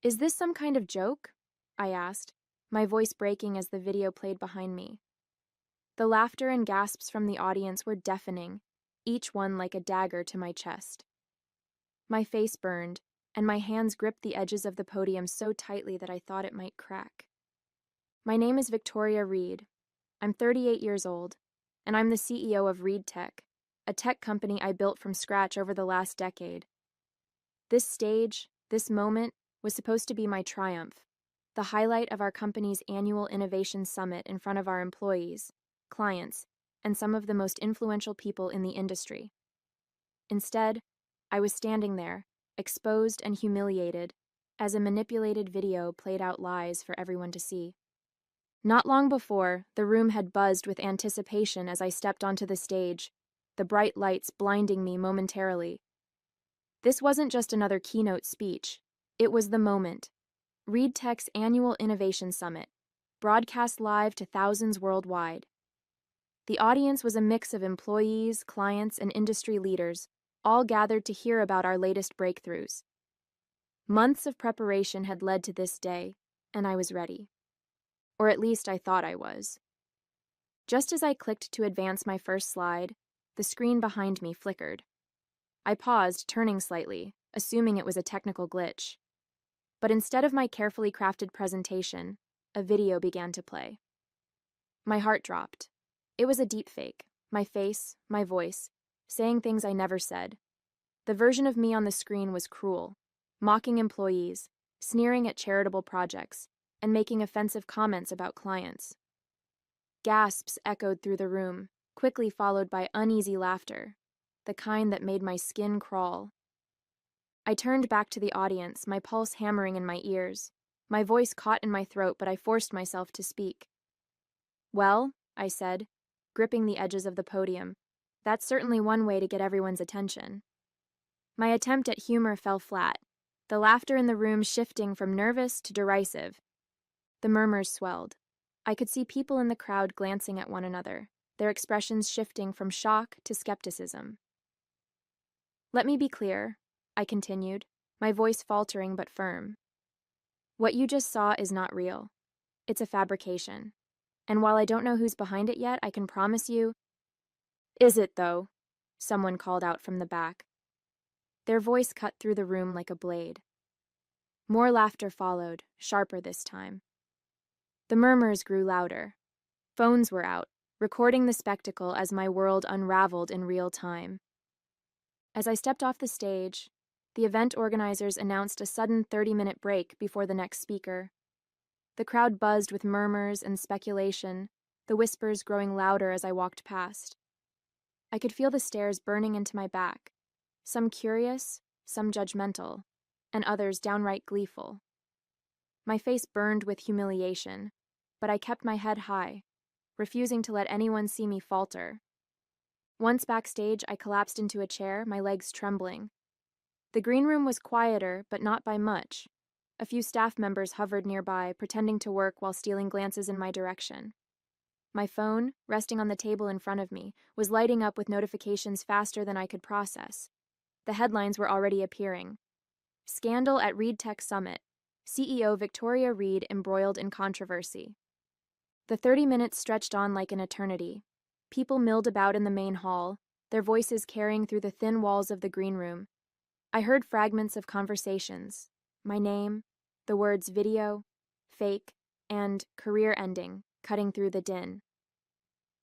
Is this some kind of joke? I asked, my voice breaking as the video played behind me. The laughter and gasps from the audience were deafening, each one like a dagger to my chest. My face burned, and my hands gripped the edges of the podium so tightly that I thought it might crack. My name is Victoria Reed. I'm 38 years old, and I'm the CEO of Reed Tech, a tech company I built from scratch over the last decade. This stage, this moment, was supposed to be my triumph, the highlight of our company's annual Innovation Summit in front of our employees, clients, and some of the most influential people in the industry. Instead, I was standing there, exposed and humiliated, as a manipulated video played out lies for everyone to see. Not long before, the room had buzzed with anticipation as I stepped onto the stage, the bright lights blinding me momentarily. This wasn't just another keynote speech. It was the moment. Reed Tech's annual Innovation Summit, broadcast live to thousands worldwide. The audience was a mix of employees, clients, and industry leaders, all gathered to hear about our latest breakthroughs. Months of preparation had led to this day, and I was ready. Or at least I thought I was. Just as I clicked to advance my first slide, the screen behind me flickered. I paused, turning slightly, assuming it was a technical glitch. But instead of my carefully crafted presentation, a video began to play. My heart dropped. It was a deepfake, my face, my voice, saying things I never said. The version of me on the screen was cruel, mocking employees, sneering at charitable projects, and making offensive comments about clients. Gasps echoed through the room, quickly followed by uneasy laughter, the kind that made my skin crawl. I turned back to the audience, my pulse hammering in my ears. My voice caught in my throat, but I forced myself to speak. "Well," I said, gripping the edges of the podium, "that's certainly one way to get everyone's attention." My attempt at humor fell flat, the laughter in the room shifting from nervous to derisive. The murmurs swelled. I could see people in the crowd glancing at one another, their expressions shifting from shock to skepticism. "Let me be clear," I continued, my voice faltering but firm. "What you just saw is not real. It's a fabrication. And while I don't know who's behind it yet, I can promise you—" "Is it, though?" someone called out from the back. Their voice cut through the room like a blade. More laughter followed, sharper this time. The murmurs grew louder. Phones were out, recording the spectacle as my world unraveled in real time. As I stepped off the stage, the event organizers announced a sudden 30-minute break before the next speaker. The crowd buzzed with murmurs and speculation, the whispers growing louder as I walked past. I could feel the stares burning into my back, some curious, some judgmental, and others downright gleeful. My face burned with humiliation, but I kept my head high, refusing to let anyone see me falter. Once backstage, I collapsed into a chair, my legs trembling. The green room was quieter, but not by much. A few staff members hovered nearby, pretending to work while stealing glances in my direction. My phone, resting on the table in front of me, was lighting up with notifications faster than I could process. The headlines were already appearing. "Scandal at Reed Tech Summit. CEO Victoria Reed embroiled in controversy." The 30 minutes stretched on like an eternity. People milled about in the main hall, their voices carrying through the thin walls of the green room. I heard fragments of conversations, my name, the words video, fake, and career ending cutting through the din.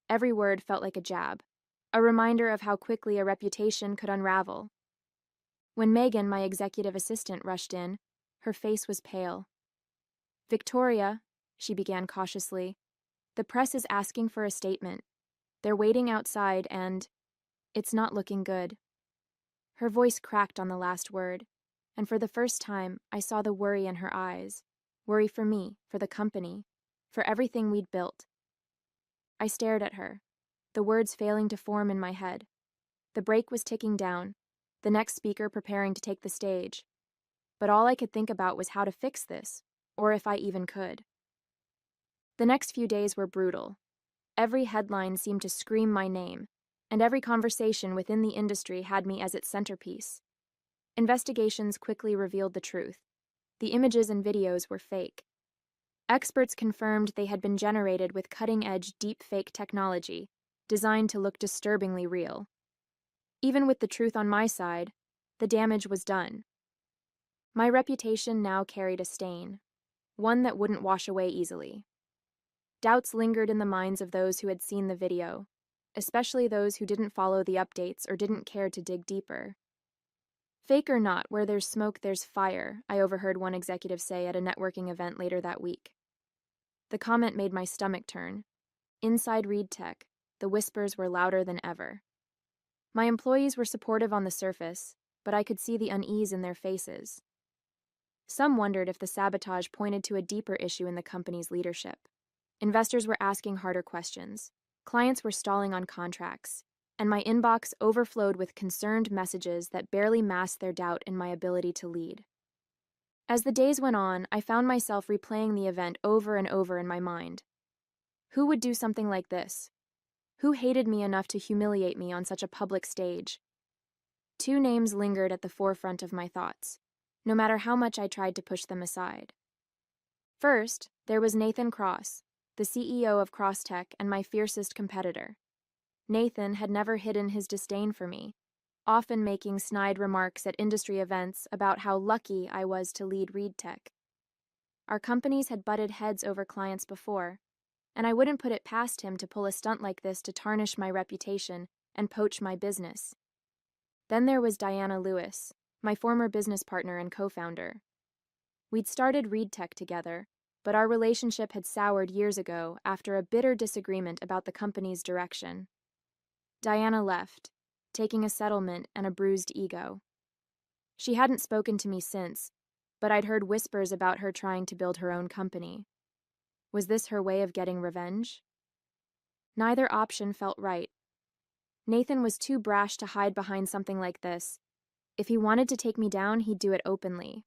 Every word felt like a jab, a reminder of how quickly a reputation could unravel. When Megan, my executive assistant, rushed in, her face was pale. "Victoria," she began cautiously, "the press is asking for a statement. They're waiting outside and it's not looking good." Her voice cracked on the last word, and for the first time, I saw the worry in her eyes. Worry for me, for the company, for everything we'd built. I stared at her, the words failing to form in my head. The break was ticking down, the next speaker preparing to take the stage. But all I could think about was how to fix this, or if I even could. The next few days were brutal. Every headline seemed to scream my name, and every conversation within the industry had me as its centerpiece. Investigations quickly revealed the truth. The images and videos were fake. Experts confirmed they had been generated with cutting-edge deepfake technology, designed to look disturbingly real. Even with the truth on my side, the damage was done. My reputation now carried a stain, one that wouldn't wash away easily. Doubts lingered in the minds of those who had seen the video, especially those who didn't follow the updates or didn't care to dig deeper. Fake or not, where there's smoke, there's fire, I overheard one executive say at a networking event later that week. The comment made my stomach turn. Inside ReedTech, the whispers were louder than ever. My employees were supportive on the surface, but I could see the unease in their faces. Some wondered if the sabotage pointed to a deeper issue in the company's leadership. Investors were asking harder questions. Clients were stalling on contracts, and my inbox overflowed with concerned messages that barely masked their doubt in my ability to lead. As the days went on, I found myself replaying the event over and over in my mind. Who would do something like this? Who hated me enough to humiliate me on such a public stage? Two names lingered at the forefront of my thoughts, no matter how much I tried to push them aside. First, there was Nathan Cross, the CEO of CrossTech and my fiercest competitor. Nathan had never hidden his disdain for me, often making snide remarks at industry events about how lucky I was to lead ReedTech. Our companies had butted heads over clients before, and I wouldn't put it past him to pull a stunt like this to tarnish my reputation and poach my business. Then there was Diana Lewis, my former business partner and co-founder. We'd started ReedTech together, but our relationship had soured years ago after a bitter disagreement about the company's direction. Diana left, taking a settlement and a bruised ego. She hadn't spoken to me since, but I'd heard whispers about her trying to build her own company. Was this her way of getting revenge? Neither option felt right. Nathan was too brash to hide behind something like this. If he wanted to take me down, he'd do it openly.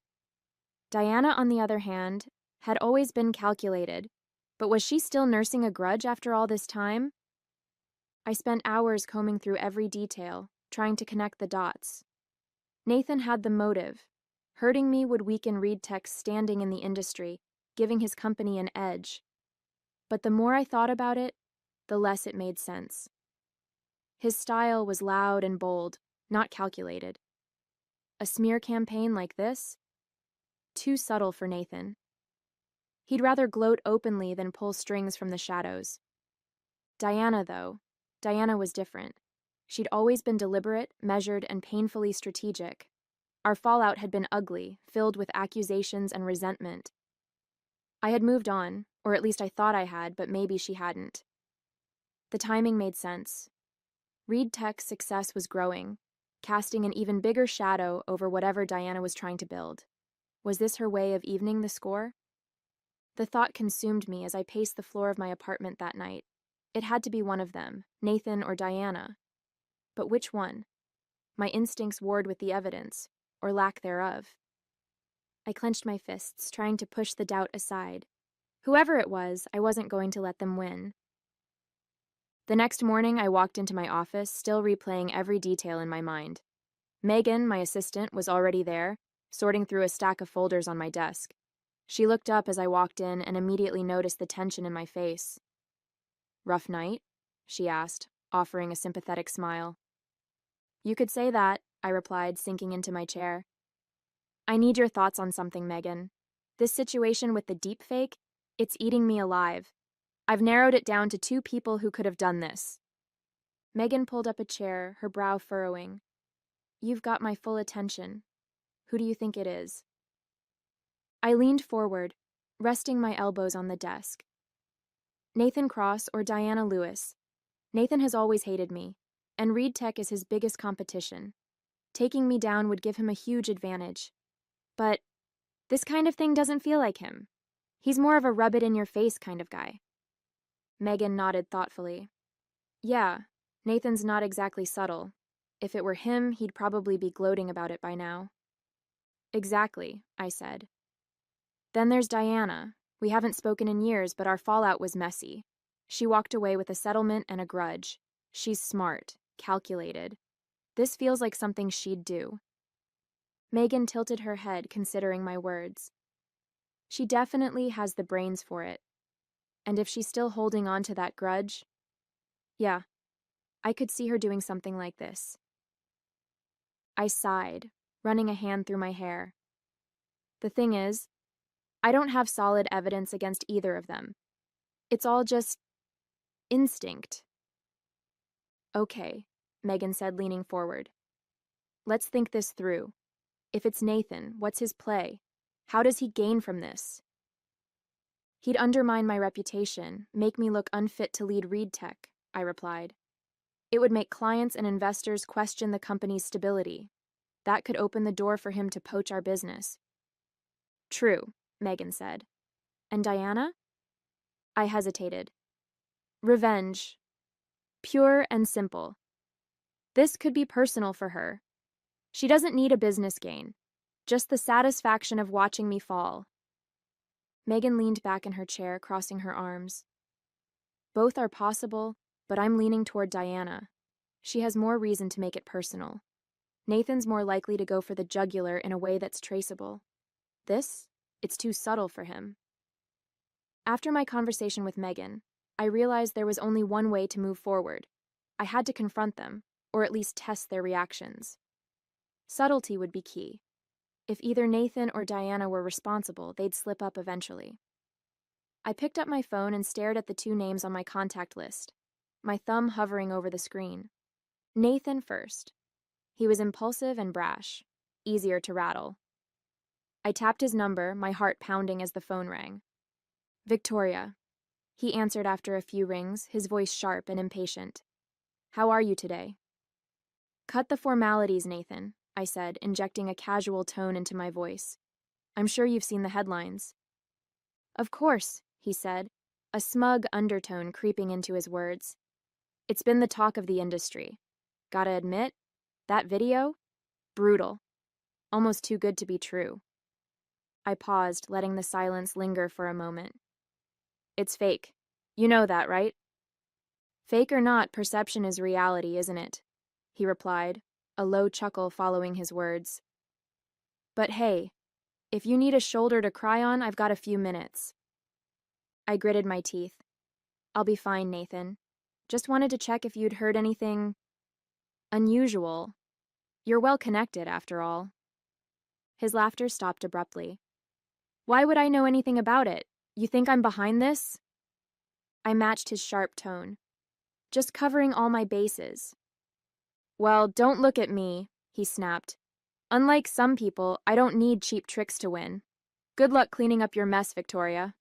Diana, on the other hand, had always been calculated, but was she still nursing a grudge after all this time? I spent hours combing through every detail, trying to connect the dots. Nathan had the motive. Hurting me would weaken ReedTech's standing in the industry, giving his company an edge. But the more I thought about it, the less it made sense. His style was loud and bold, not calculated. A smear campaign like this? Too subtle for Nathan. He'd rather gloat openly than pull strings from the shadows. Diana, though, Diana was different. She'd always been deliberate, measured, and painfully strategic. Our fallout had been ugly, filled with accusations and resentment. I had moved on, or at least I thought I had, but maybe she hadn't. The timing made sense. ReedTech's success was growing, casting an even bigger shadow over whatever Diana was trying to build. Was this her way of evening the score? The thought consumed me as I paced the floor of my apartment that night. It had to be one of them, Nathan or Diana. But which one? My instincts warred with the evidence, or lack thereof. I clenched my fists, trying to push the doubt aside. Whoever it was, I wasn't going to let them win. The next morning, I walked into my office, still replaying every detail in my mind. Megan, my assistant, was already there, sorting through a stack of folders on my desk. She looked up as I walked in and immediately noticed the tension in my face. "Rough night?" she asked, offering a sympathetic smile. "You could say that," I replied, sinking into my chair. "I need your thoughts on something, Megan. This situation with the deepfake, it's eating me alive. I've narrowed it down to 2 people who could have done this." Megan pulled up a chair, her brow furrowing. "You've got my full attention. Who do you think it is?" I leaned forward, resting my elbows on the desk. Nathan Cross or Diana Lewis. Nathan has always hated me, and ReedTech is his biggest competition. Taking me down would give him a huge advantage. But this kind of thing doesn't feel like him. He's more of a rub-it-in-your-face kind of guy. Megan nodded thoughtfully. "Yeah, Nathan's not exactly subtle. If it were him, he'd probably be gloating about it by now." "Exactly," I said. "Then there's Diana. We haven't spoken in years, but our fallout was messy. She walked away with a settlement and a grudge. She's smart, calculated. This feels like something she'd do." Megan tilted her head, considering my words. She definitely has the brains for it. And if she's still holding on to that grudge, yeah, I could see her doing something like this. I sighed, running a hand through my hair. The thing is, I don't have solid evidence against either of them. It's all just instinct. Okay, Megan said, leaning forward. Let's think this through. If it's Nathan, what's his play? How does he gain from this? He'd undermine my reputation, make me look unfit to lead Reed Tech, I replied. It would make clients and investors question the company's stability. That could open the door for him to poach our business. True, Megan said. And Diana? I hesitated. Revenge. Pure and simple. This could be personal for her. She doesn't need a business gain, just the satisfaction of watching me fall. Megan leaned back in her chair, crossing her arms. Both are possible, but I'm leaning toward Diana. She has more reason to make it personal. Nathan's more likely to go for the jugular in a way that's traceable. It's too subtle for him. After my conversation with Megan, I realized there was only one way to move forward. I had to confront them, or at least test their reactions. Subtlety would be key. If either Nathan or Diana were responsible, they'd slip up eventually. I picked up my phone and stared at the two names on my contact list, my thumb hovering over the screen. Nathan first. He was impulsive and brash, easier to rattle. I tapped his number, my heart pounding as the phone rang. Victoria. He answered after a few rings, his voice sharp and impatient. How are you today? Cut the formalities, Nathan, I said, injecting a casual tone into my voice. I'm sure you've seen the headlines. Of course, he said, a smug undertone creeping into his words. It's been the talk of the industry. Gotta admit, that video? Brutal. Almost too good to be true. I paused, letting the silence linger for a moment. It's fake. You know that, right? Fake or not, perception is reality, isn't it? He replied, a low chuckle following his words. But hey, if you need a shoulder to cry on, I've got a few minutes. I gritted my teeth. I'll be fine, Nathan. Just wanted to check if you'd heard anything unusual. You're well connected, after all. His laughter stopped abruptly. Why would I know anything about it? You think I'm behind this? I matched his sharp tone. Just covering all my bases. Well, don't look at me, he snapped. Unlike some people, I don't need cheap tricks to win. Good luck cleaning up your mess, Victoria.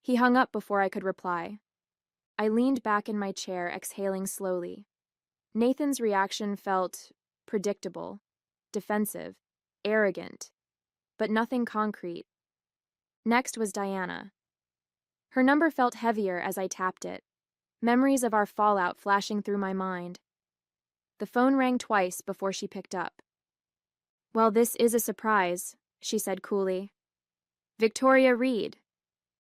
He hung up before I could reply. I leaned back in my chair, exhaling slowly. Nathan's reaction felt predictable, defensive, arrogant, but nothing concrete. Next was Diana. Her number felt heavier as I tapped it, memories of our fallout flashing through my mind. The phone rang twice before she picked up. Well, this is a surprise, she said coolly. Victoria Reed.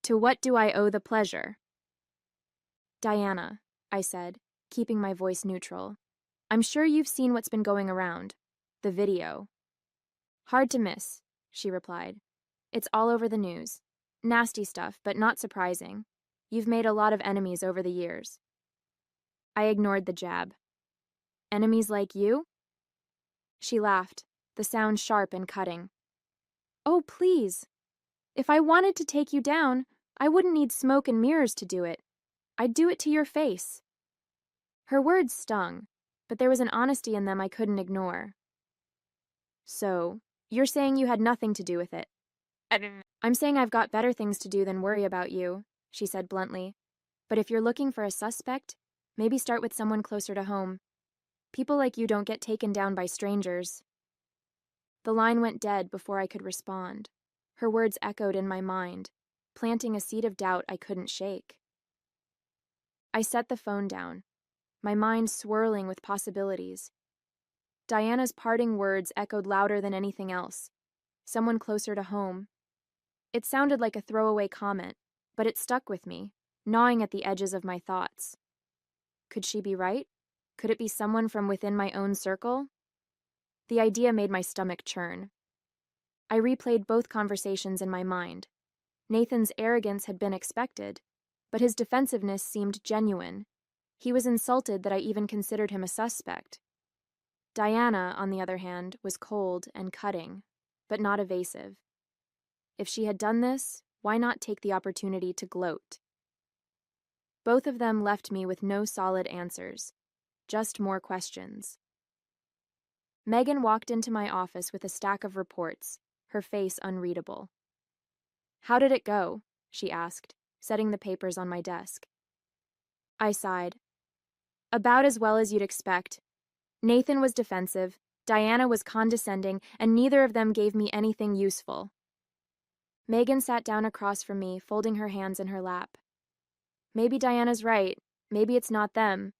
To what do I owe the pleasure? Diana, I said, keeping my voice neutral. I'm sure you've seen what's been going around. The video. Hard to miss, she replied. It's all over the news. Nasty stuff, but not surprising. You've made a lot of enemies over the years. I ignored the jab. Enemies like you? She laughed, the sound sharp and cutting. Oh, please. If I wanted to take you down, I wouldn't need smoke and mirrors to do it. I'd do it to your face. Her words stung, but there was an honesty in them I couldn't ignore. So, you're saying you had nothing to do with it? I'm saying I've got better things to do than worry about you, she said bluntly. But if you're looking for a suspect, maybe start with someone closer to home. People like you don't get taken down by strangers. The line went dead before I could respond. Her words echoed in my mind, planting a seed of doubt I couldn't shake. I set the phone down, my mind swirling with possibilities. Diana's parting words echoed louder than anything else. Someone closer to home. It sounded like a throwaway comment, but it stuck with me, gnawing at the edges of my thoughts. Could she be right? Could it be someone from within my own circle? The idea made my stomach churn. I replayed both conversations in my mind, Nathan's arrogance had been expected, but his defensiveness seemed genuine. He was insulted that I even considered him a suspect. Diana, on the other hand, was cold and cutting, but not evasive. If she had done this, why not take the opportunity to gloat? Both of them left me with no solid answers, just more questions. Megan walked into my office with a stack of reports, her face unreadable. "How did it go?" she asked, setting the papers on my desk. I sighed. "About as well as you'd expect. Nathan was defensive, Diana was condescending, and neither of them gave me anything useful." Megan sat down across from me, folding her hands in her lap. "Maybe Diana's right. Maybe it's not them.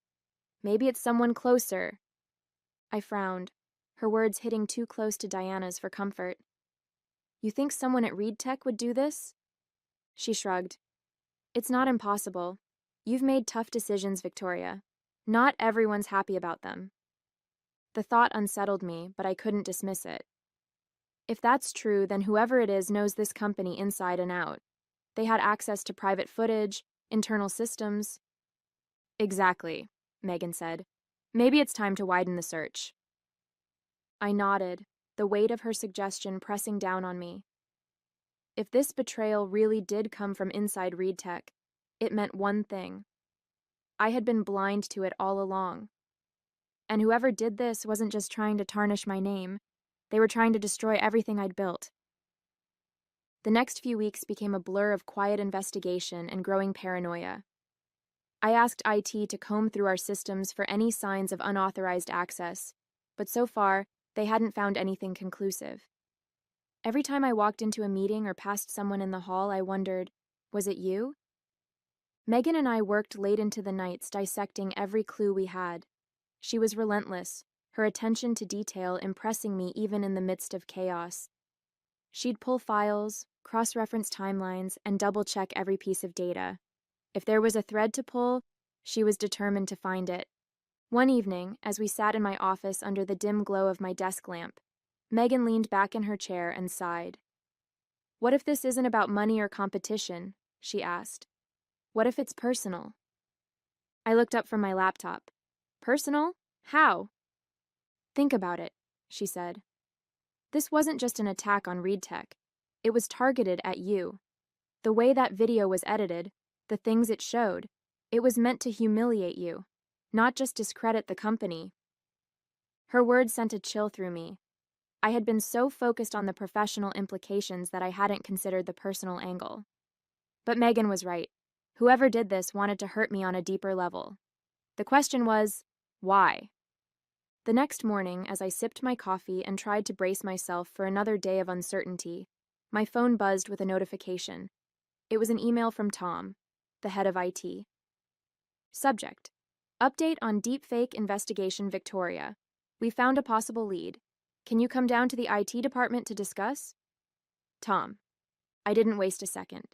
Maybe it's someone closer." I frowned, her words hitting too close to Diana's for comfort. "You think someone at Reed Tech would do this?" She shrugged. "It's not impossible. You've made tough decisions, Victoria. Not everyone's happy about them." The thought unsettled me, but I couldn't dismiss it. If that's true, then whoever it is knows this company inside and out. They had access to private footage, internal systems. "Exactly," Megan said. "Maybe it's time to widen the search." I nodded, the weight of her suggestion pressing down on me. If this betrayal really did come from inside Reed Tech, it meant one thing. I had been blind to it all along. And whoever did this wasn't just trying to tarnish my name. They were trying to destroy everything I'd built. The next few weeks became a blur of quiet investigation and growing paranoia. I asked IT to comb through our systems for any signs of unauthorized access, but so far, they hadn't found anything conclusive. Every time I walked into a meeting or passed someone in the hall, I wondered, was it you? Megan and I worked late into the nights dissecting every clue we had. She was relentless, her attention to detail impressing me even in the midst of chaos. She'd pull files, cross-reference timelines, and double-check every piece of data. If there was a thread to pull, she was determined to find it. One evening, as we sat in my office under the dim glow of my desk lamp, Megan leaned back in her chair and sighed. "What if this isn't about money or competition?" she asked. "What if it's personal?" I looked up from my laptop. "Personal? How?" "Think about it," she said. "This wasn't just an attack on Reed Tech. It was targeted at you. The way that video was edited, the things it showed, it was meant to humiliate you, not just discredit the company." Her words sent a chill through me. I had been so focused on the professional implications that I hadn't considered the personal angle. But Megan was right. Whoever did this wanted to hurt me on a deeper level. The question was, why? The next morning, as I sipped my coffee and tried to brace myself for another day of uncertainty, my phone buzzed with a notification. It was an email from Tom, the head of IT. Subject: Update on deepfake investigation Victoria. We found a possible lead. Can you come down to the IT department to discuss? Tom. I didn't waste a second.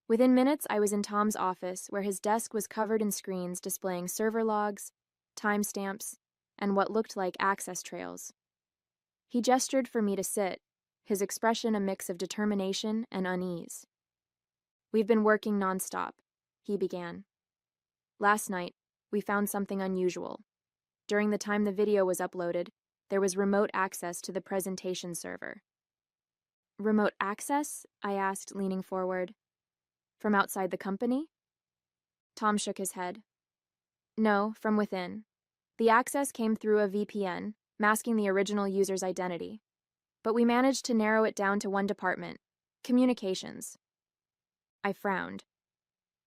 Within minutes, I was in Tom's office, where his desk was covered in screens displaying server logs, timestamps, and what looked like access trails. He gestured for me to sit, his expression a mix of determination and unease. "We've been working nonstop," he began. "Last night, we found something unusual. During the time the video was uploaded, there was remote access to the presentation server." "Remote access?" I asked, leaning forward. "From outside the company?" Tom shook his head. "No, from within. The access came through a VPN, masking the original user's identity. But we managed to narrow it down to one department: communications." I frowned.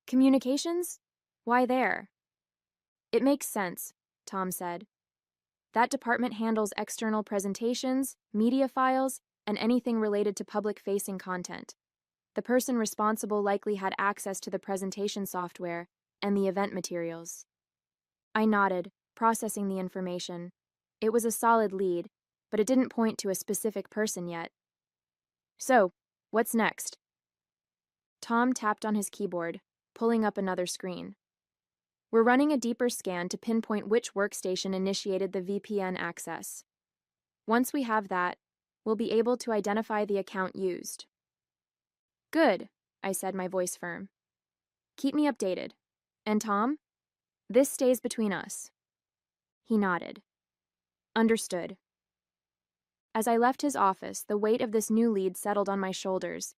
"Communications? Why there?" "It makes sense," Tom said. "That department handles external presentations, media files, and anything related to public-facing content. The person responsible likely had access to the presentation software and the event materials." I nodded, processing the information. It was a solid lead, but it didn't point to a specific person yet. "So, what's next?" Tom tapped on his keyboard, pulling up another screen. "We're running a deeper scan to pinpoint which workstation initiated the VPN access. Once we have that, we'll be able to identify the account used." "Good," I said, my voice firm. Keep me updated. And Tom? This stays between us. He nodded. Understood. As I left his office, the weight of this new lead settled on my shoulders.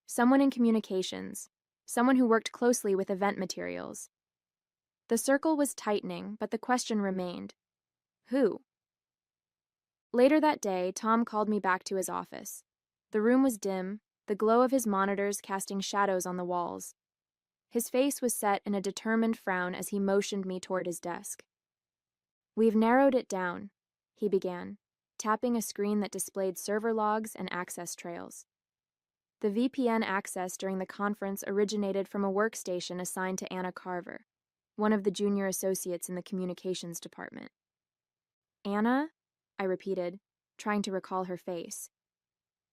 Someone in communications. Someone who worked closely with event materials. The circle was tightening, but the question remained. Who? Later that day, Tom called me back to his office. The room was dim, the glow of his monitors casting shadows on the walls. His face was set in a determined frown as he motioned me toward his desk. We've narrowed it down, he began, tapping a screen that displayed server logs and access trails. The VPN access during the conference originated from a workstation assigned to Anna Carver, one of the junior associates in the communications department. Anna? I repeated, trying to recall her face.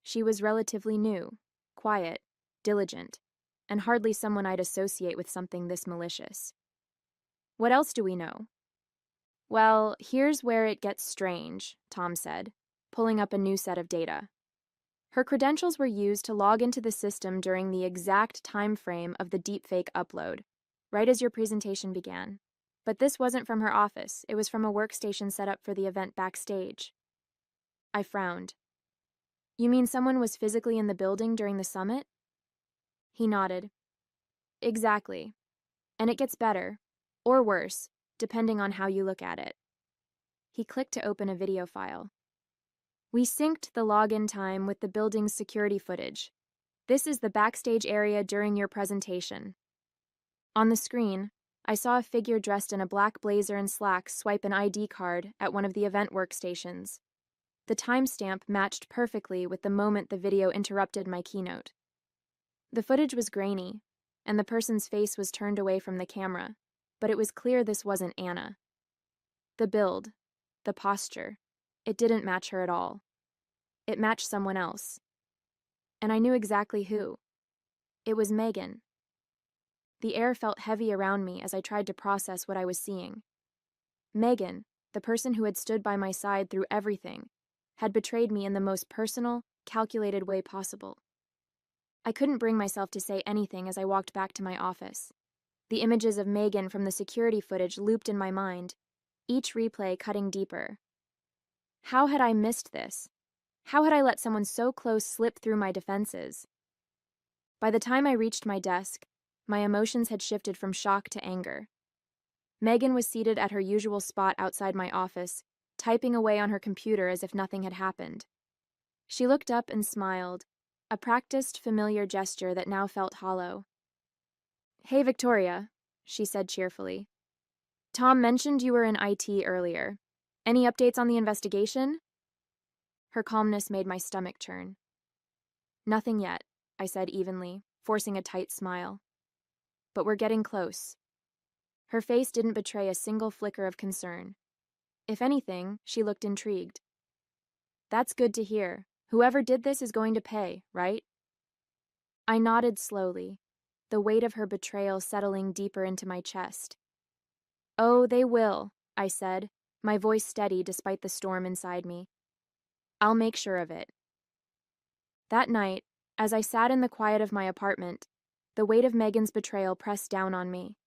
She was relatively new, quiet, diligent, and hardly someone I'd associate with something this malicious. What else do we know? Well, here's where it gets strange, Tom said, pulling up a new set of data. Her credentials were used to log into the system during the exact time frame of the deepfake upload, right as your presentation began. But this wasn't from her office, it was from a workstation set up for the event backstage. I frowned. You mean someone was physically in the building during the summit? He nodded. Exactly. And it gets better, or worse, depending on how you look at it. He clicked to open a video file. We synced the login time with the building's security footage. This is the backstage area during your presentation. On the screen, I saw a figure dressed in a black blazer and slacks swipe an ID card at one of the event workstations. The timestamp matched perfectly with the moment the video interrupted my keynote. The footage was grainy, and the person's face was turned away from the camera, but it was clear this wasn't Anna. The build, the posture, it didn't match her at all. It matched someone else. And I knew exactly who. It was Megan. The air felt heavy around me as I tried to process what I was seeing. Megan, the person who had stood by my side through everything, had betrayed me in the most personal, calculated way possible. I couldn't bring myself to say anything as I walked back to my office. The images of Megan from the security footage looped in my mind, each replay cutting deeper. How had I missed this? How had I let someone so close slip through my defenses? By the time I reached my desk, my emotions had shifted from shock to anger. Megan was seated at her usual spot outside my office, typing away on her computer as if nothing had happened. She looked up and smiled, a practiced, familiar gesture that now felt hollow. Hey, Victoria, she said cheerfully. Tom mentioned you were in IT earlier. Any updates on the investigation? Her calmness made my stomach churn. Nothing yet, I said evenly, forcing a tight smile. But we're getting close. Her face didn't betray a single flicker of concern. If anything, she looked intrigued. That's good to hear. Whoever did this is going to pay, right? I nodded slowly, the weight of her betrayal settling deeper into my chest. Oh, they will, I said, my voice steady despite the storm inside me. I'll make sure of it. That night, as I sat in the quiet of my apartment, the weight of Megan's betrayal pressed down on me.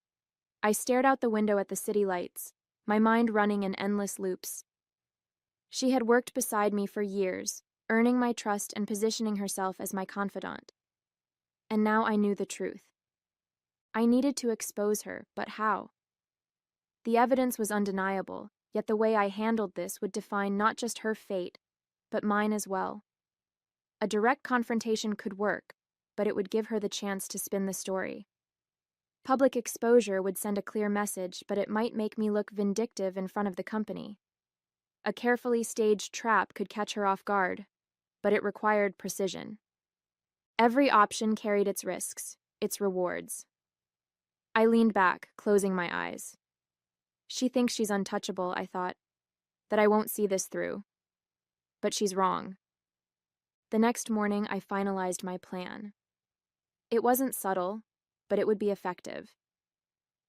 I stared out the window at the city lights, my mind running in endless loops. She had worked beside me for years, earning my trust and positioning herself as my confidant. And now I knew the truth. I needed to expose her, but how? The evidence was undeniable, yet the way I handled this would define not just her fate, but mine as well. A direct confrontation could work, but it would give her the chance to spin the story. Public exposure would send a clear message, but it might make me look vindictive in front of the company. A carefully staged trap could catch her off guard, but it required precision. Every option carried its risks, its rewards. I leaned back, closing my eyes. She thinks she's untouchable, I thought, that I won't see this through. But she's wrong. The next morning, I finalized my plan. It wasn't subtle, but it would be effective.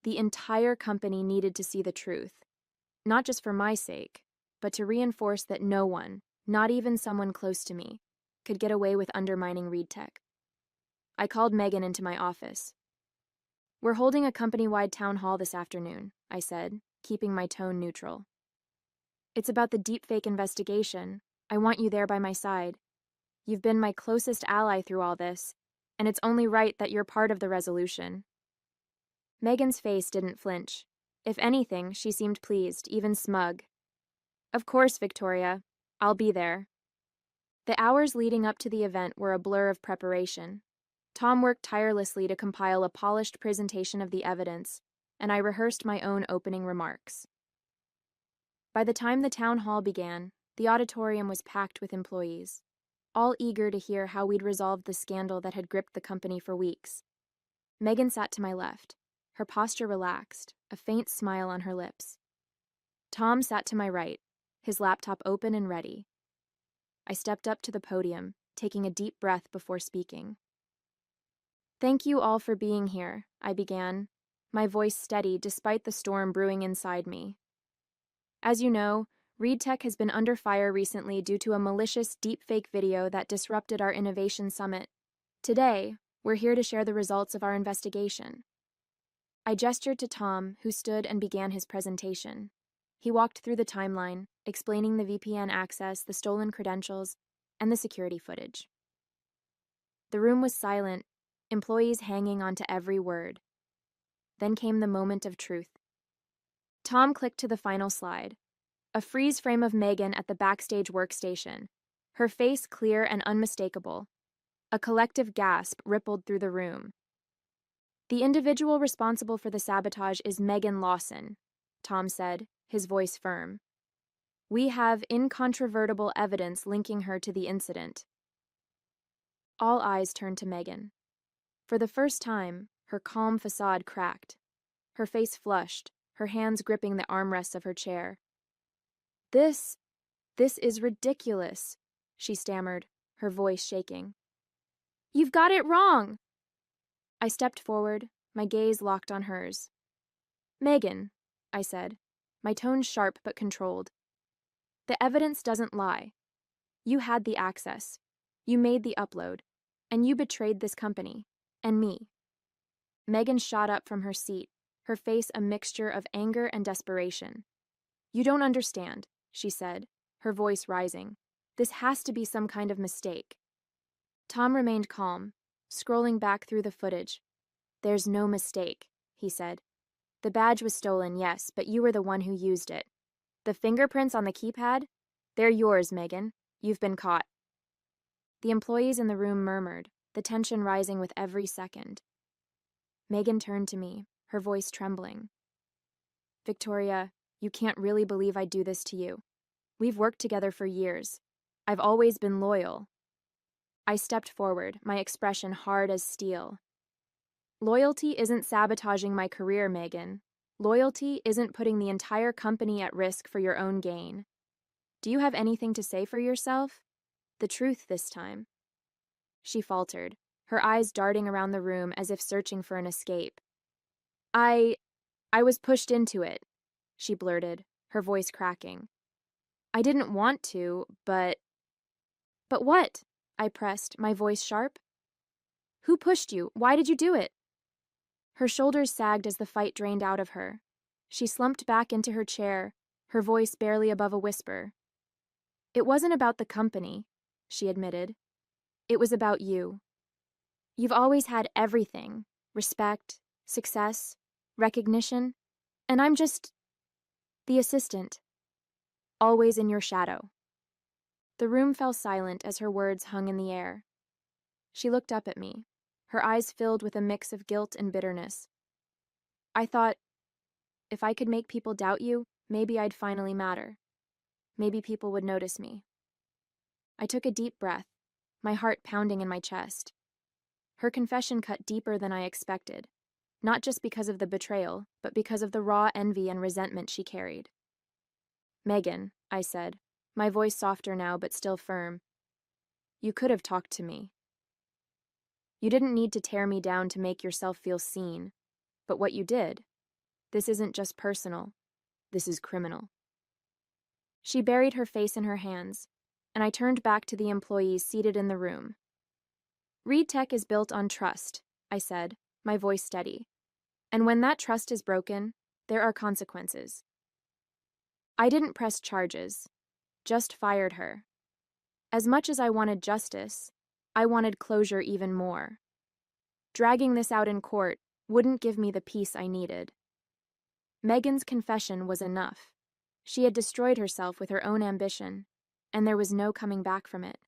The entire company needed to see the truth, not just for my sake, but to reinforce that no one, not even someone close to me, could get away with undermining ReadTech. I called Megan into my office. "We're holding a company-wide town hall this afternoon," I said, keeping my tone neutral. "It's about the deepfake investigation. I want you there by my side. You've been my closest ally through all this, and it's only right that you're part of the resolution." Megan's face didn't flinch. If anything, she seemed pleased, even smug. "Of course, Victoria. I'll be there." The hours leading up to the event were a blur of preparation. Tom worked tirelessly to compile a polished presentation of the evidence, and I rehearsed my own opening remarks. By the time the town hall began, the auditorium was packed with employees, all eager to hear how we'd resolved the scandal that had gripped the company for weeks. Megan sat to my left, her posture relaxed, a faint smile on her lips. Tom sat to my right, his laptop open and ready. I stepped up to the podium, taking a deep breath before speaking. "Thank you all for being here," I began, my voice steady despite the storm brewing inside me. "As you know, ReedTech has been under fire recently due to a malicious deepfake video that disrupted our Innovation Summit. Today, we're here to share the results of our investigation." I gestured to Tom, who stood and began his presentation. He walked through the timeline, explaining the VPN access, the stolen credentials, and the security footage. The room was silent, employees hanging onto every word. Then came the moment of truth. Tom clicked to the final slide, a freeze frame of Megan at the backstage workstation, her face clear and unmistakable. A collective gasp rippled through the room. "The individual responsible for the sabotage is Megan Lawson," Tom said, his voice firm. "We have incontrovertible evidence linking her to the incident." All eyes turned to Megan. For the first time, her calm facade cracked. Her face flushed, her hands gripping the armrests of her chair. This is ridiculous," she stammered, her voice shaking. "You've got it wrong!" I stepped forward, my gaze locked on hers. "Megan," I said, my tone sharp but controlled. "The evidence doesn't lie. You had the access. You made the upload. And you betrayed this company. And me." Megan shot up from her seat, her face a mixture of anger and desperation. "You don't understand," she said, her voice rising. "This has to be some kind of mistake." Tom remained calm, scrolling back through the footage. "There's no mistake," he said. "The badge was stolen, yes, but you were the one who used it. The fingerprints on the keypad? They're yours, Megan. You've been caught." The employees in the room murmured, the tension rising with every second. Megan turned to me, her voice trembling. "Victoria, you can't really believe I'd do this to you. We've worked together for years. I've always been loyal." I stepped forward, my expression hard as steel. "Loyalty isn't sabotaging my career, Megan. Loyalty isn't putting the entire company at risk for your own gain. Do you have anything to say for yourself? The truth this time." She faltered, her eyes darting around the room as if searching for an escape. I was pushed into it," she blurted, her voice cracking. "I didn't want to, but..." "But what?" I pressed, my voice sharp. "Who pushed you? Why did you do it?" Her shoulders sagged as the fight drained out of her. She slumped back into her chair, her voice barely above a whisper. "It wasn't about the company," she admitted. "It was about you. You've always had everything: respect, success, recognition, and I'm just the assistant, always in your shadow." The room fell silent as her words hung in the air. She looked up at me, her eyes filled with a mix of guilt and bitterness. I thought, if I could make people doubt you, maybe I'd finally matter. Maybe people would notice me. I took a deep breath, my heart pounding in my chest. Her confession cut deeper than I expected, not just because of the betrayal, but because of the raw envy and resentment she carried. "Megan," I said, my voice softer now but still firm, "you could have talked to me. You didn't need to tear me down to make yourself feel seen. But what you did, this isn't just personal. This is criminal." She buried her face in her hands, and I turned back to the employees seated in the room. Reed Tech is built on trust, I said, my voice steady. And when that trust is broken, there are consequences. I didn't press charges, just fired her. As much as I wanted justice, I wanted closure even more. Dragging this out in court wouldn't give me the peace I needed. Megan's confession was enough. She had destroyed herself with her own ambition, and there was no coming back from it.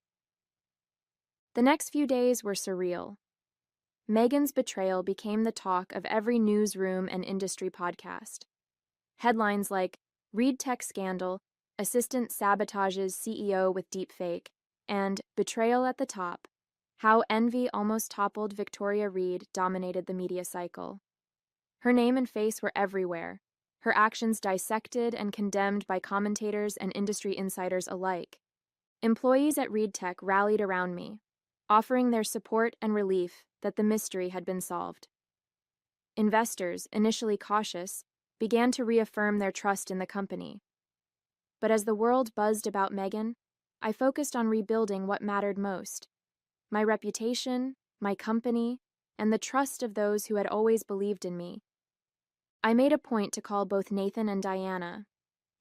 The next few days were surreal. Megan's betrayal became the talk of every newsroom and industry podcast. Headlines like Reed Tech Scandal, Assistant Sabotages CEO with Deepfake, and Betrayal at the Top, How Envy Almost Toppled Victoria Reed dominated the media cycle. Her name and face were everywhere, her actions dissected and condemned by commentators and industry insiders alike. Employees at Reed Tech rallied around me, offering their support and relief that the mystery had been solved. Investors, initially cautious, began to reaffirm their trust in the company. But as the world buzzed about Megan, I focused on rebuilding what mattered most: my reputation, my company, and the trust of those who had always believed in me. I made a point to call both Nathan and Diana.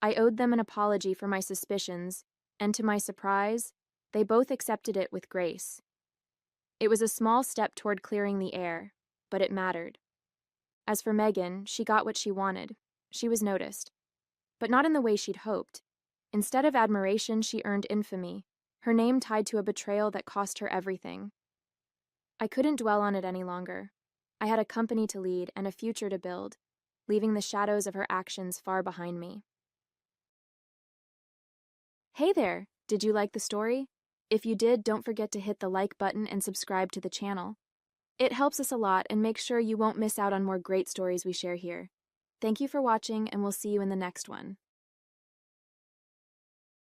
I owed them an apology for my suspicions, and to my surprise, they both accepted it with grace. It was a small step toward clearing the air, but it mattered. As for Megan, she got what she wanted. She was noticed. But not in the way she'd hoped. Instead of admiration, she earned infamy, her name tied to a betrayal that cost her everything. I couldn't dwell on it any longer. I had a company to lead and a future to build, leaving the shadows of her actions far behind me. Hey there! Did you like the story? If you did, don't forget to hit the like button and subscribe to the channel. It helps us a lot and makes sure you won't miss out on more great stories we share here. Thank you for watching, and we'll see you in the next one.